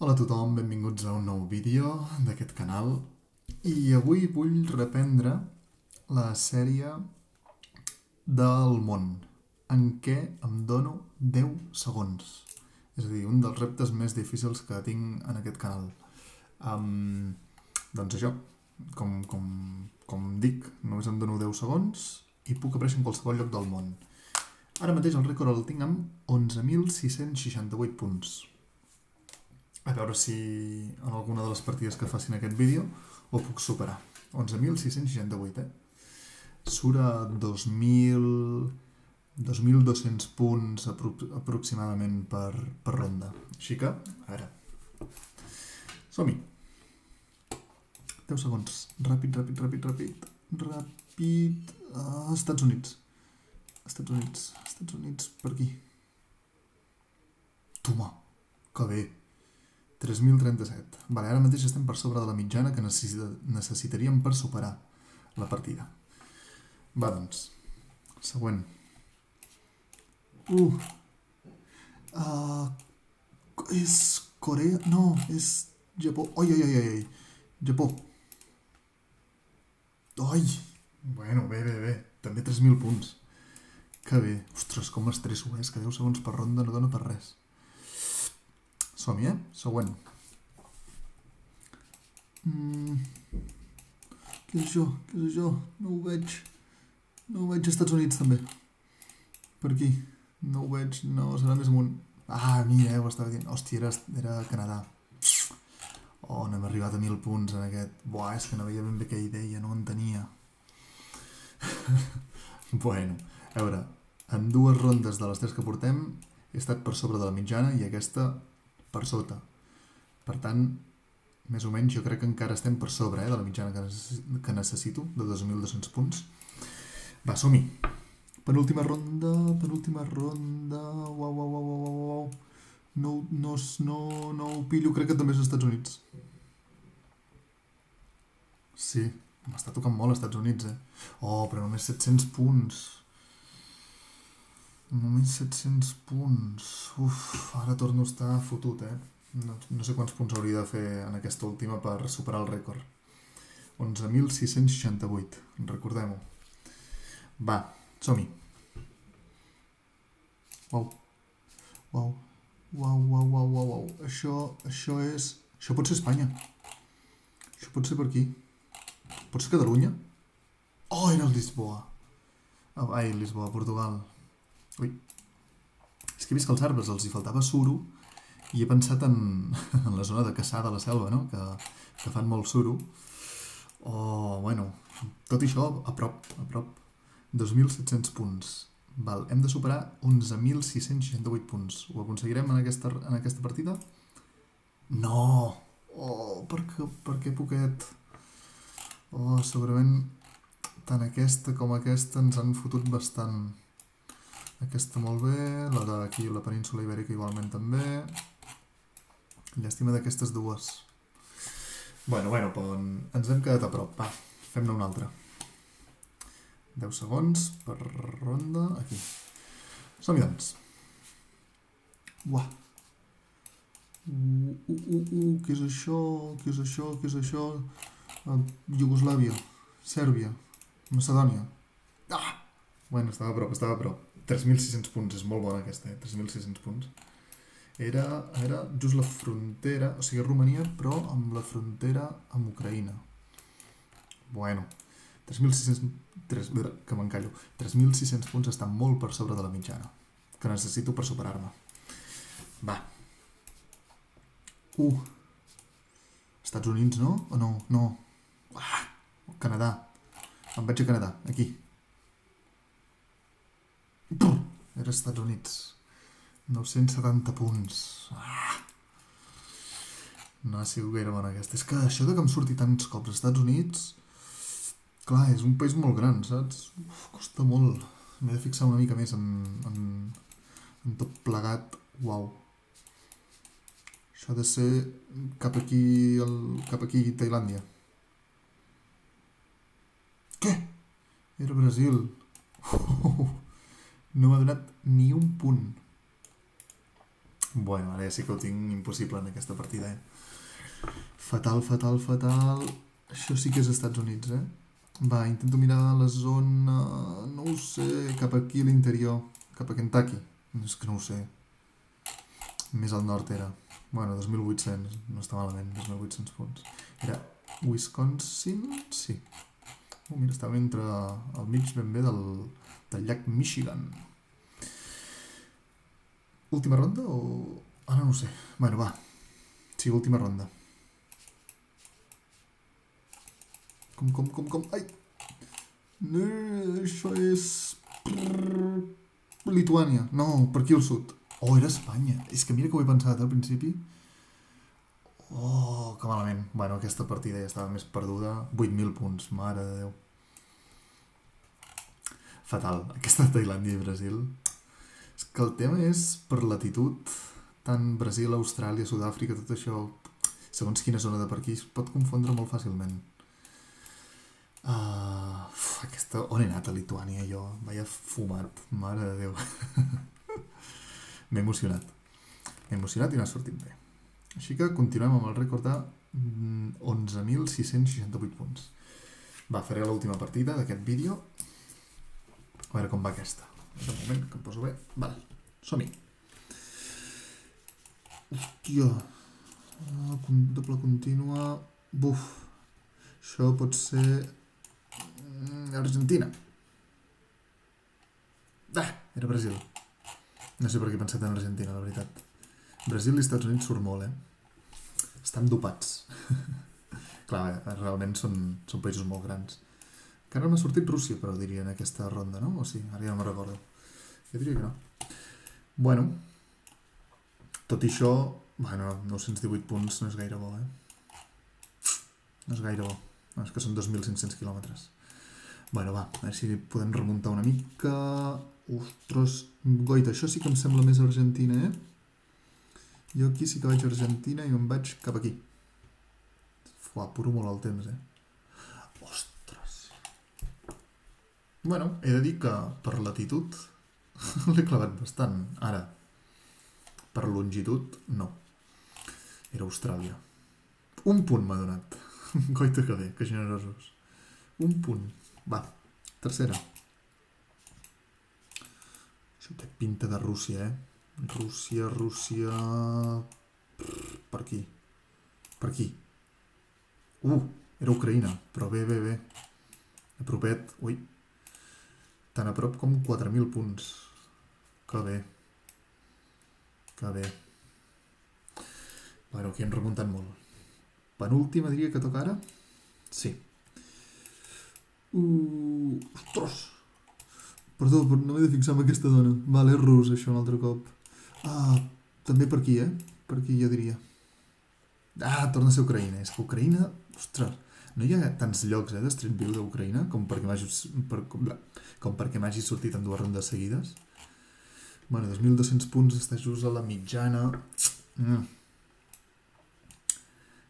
Hola a tothom, benvinguts a un nou vídeo d'aquest canal i avui vull reprendre la sèrie del món en què em dono 10 segons. És a dir, un dels reptes més difícils que tinc en aquest canal. Doncs això, com dic, només em dono 10 segons i puc aparèixer en qualsevol lloc del món. Ara mateix el rècord el tinc amb 11.668 punts. A veure si en alguna de les partides que facin aquest vídeo ho puc superar. 11.668, Surt a 2.200 punts aproximadament per ronda. Així que, a veure, som-hi. 10 segons. Ràpid. Estats Units. Estats Units, per aquí. Toma, que bé. 3.037. Vale, ara mateix estem per sobre de la mitjana que necessitaríem per superar la partida. Va, doncs. Següent. És Corea? No, és Japó. Ai. Japó. Ai! Bueno, bé. També 3.000 punts. Que bé. Ostres, com m'estresso, és que 10 segons per ronda no dona per res. Som-hi, Següent. Què és això? No ho veig. Als Estats Units, també. Per aquí. No ho veig. No, serà més amunt. Ah, mira, ho estava dient. Hòstia, era Canadà. Oh, no hem arribat a 1.000 punts en aquest. Buah, és que no veia ben bé què hi deia, no ho entenia. Bueno, a veure, en 2 rondes de les 3 que portem he estat per sobre de la mitjana i aquesta per sota. Per tant, més o menys jo crec que encara estem per sobre de la mitjana que necessito, de 2.200 punts. Va, som-hi. Penúltima ronda. Uau. No ho pillo, crec que també és als Estats Units. Sí, m'està tocant molt als Estats Units, Oh, però només 700 punts. Només 700 punts. Ara torno a estar fotut, No sé quants punts hauria de fer en aquesta última per superar el rècord. 11.668, recordem-ho. Va, som-hi. Uau. Això és... Això pot ser Espanya. Això pot ser per aquí. Pot ser Catalunya? Oh, era el Lisboa. Lisboa, Portugal. Ui. És que he vist que als arbres els hi faltava suro i he pensat en la zona de Caçà de la Selva, no? Que fan molt suro. Oh, bueno, tot això a prop. 2.700 punts. Val, hem de superar 11.668 punts. Ho aconseguirem en aquesta partida? No! Oh, per què poquet? Oh, segurament tant aquesta com aquesta ens han fotut bastant. Aquesta molt bé, la d'aquí, la península Ibèrica igualment també. Llàstima d'aquestes dues. Bueno, però ens hem quedat a prop. Va, fem-ne una altra. 10 segons per ronda. Aquí. Som-hi, doncs. Uah. Què és això? Iugoslàvia. Sèrbia. Macedònia. Ah! Bueno, estava a prop. 3.600 punts, és molt bona aquesta, 3.600 punts. Era just la frontera, o sigui, Romania, però amb la frontera amb Ucraïna. Bueno, 3.600... que m'encallo. 3.600 punts estan molt per sobre de la mitjana, que necessito per superar-me. Va. Estats Units, no? O no? No. Canadà. Em vaig a Canadà, aquí. Era Estats Units. 970 punts. No ha sigut gaire bona aquesta. És que això de que em surti tants cops als Estats Units... Clar, és un país molt gran, saps? Costa molt. M'he de fixar una mica més en tot plegat. Uau. Això ha de ser cap aquí Tailàndia. Què? Era Brasil. No m'ha donat ni un punt. Bueno, ara ja sí que ho tinc impossible en aquesta partida, Fatal, fatal, fatal. Això sí que és Estats Units, Va, intento mirar la zona... No ho sé, cap aquí a l'interior. Cap a Kentucky. És que no ho sé. Més al nord era. Bueno, 2.800. No està malament, 2.800 punts. Era Wisconsin? Sí. Mira, estava entre al mig ben bé del llac Michigan. Última ronda o... Ara no ho sé. Bueno, va. Sí, última ronda. Com? Ai! No, això és... Lituània. No, per aquí al sud. Oh, era Espanya. És que mira que ho he pensat al principi. Oh, que malament. Bueno, aquesta partida ja estava més perduda. 8.000 punts, mare de Déu. Fatal. Aquesta Tailàndia i Brasil. És que el tema és per latitud. Tant Brasil, Austràlia, Sud-àfrica, tot això, segons quina zona de per aquí, es pot confondre molt fàcilment. Aquesta... On he anat a Lituània, jo? Vaya fumat. Mare de Déu. M'he emocionat. M'he emocionat i m'ha sortit bé. Així que continuem amb el rècord de 11.668 punts. Va, faré l'última partida d'aquest vídeo. A veure com va aquesta. De moment, que em poso bé. Val, som-hi. Hòstia. Doble contínua. Buf. Això pot ser... Argentina. Era Brasil. No sé per què he pensat en Argentina, la veritat. Brasil i Estats Units surt molt, Estan dopats. Clar, realment són països molt grans. Que ara m'ha sortit Rússia, però diria en aquesta ronda, no? O sigui, ara ja no me'n recordo. Jo diria que no. Bueno, tot i això, bueno, 918 punts no és gaire bo, No és gaire bo. No, és que són 2.500 quilòmetres. Bueno, va, a veure si podem remuntar una mica... Ostres, goita, això sí que em sembla més Argentina, Jo aquí sí que vaig a Argentina i me'n vaig cap aquí. Fuà, apuro molt el temps, Ostres. Bueno, he de dir que per latitud l'he clavat bastant. Ara, per longitud, no. Era Austràlia. Un punt m'ha donat. Goita que bé, que generosos. Un punt. Va, tercera. Això té pinta de Rússia, Rússia... Per aquí. Per aquí. Era Ucraïna, però bé. A propet, ui. Tan a prop com 4.000 punts. Que bé. Que bé. Bueno, aquí hem remuntat molt. Penúltima diria que toca ara? Sí. Ostres! Perdó, però no m'he de fixar en aquesta dona. Vale, és rus, això, un altre cop. També per aquí, Per aquí, jo diria. Torna a ser Ucraïna. És que Ucraïna... Ostres, no hi ha tants llocs, de Street View d'Ucraïna com perquè m'hagi sortit en 2 rondes seguides. Bueno, 2.200 punts, està just a la mitjana.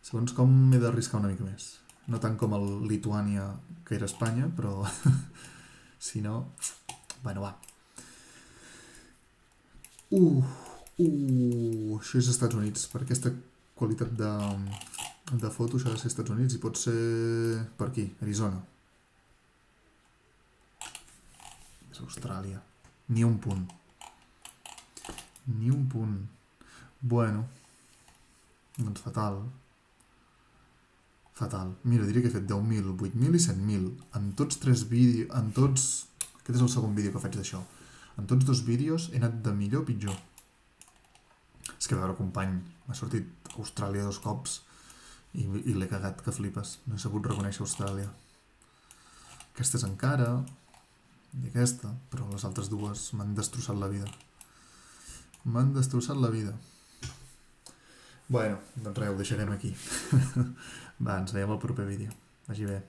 Segons com m'he d'arriscar una mica més. No tant com el Lituània, que era Espanya, però... si no... Bueno, va. Això és Estats Units. Per aquesta qualitat de foto, això ha de ser Estats Units i pot ser per aquí, Arizona. És Austràlia. Ni un punt. Ni un punt. Bueno. Doncs fatal. Fatal. Mira, diria que he fet 10.000, 8.000 i 100.000. En tots 3 vídeos... En tots... Aquest és el segon vídeo que faig d'això. En tots 2 vídeos he anat de millor a pitjor. És que a veure, company, m'ha sortit Austràlia 2 cops i l'he cagat que flipes. No he sabut reconèixer Austràlia. Aquesta és encara... I aquesta, però les altres dues m'han destrossat la vida. M'han destrossat la vida. Bueno, doncs res, ho deixarem aquí. Va, ens veiem al proper vídeo. Vagi bé.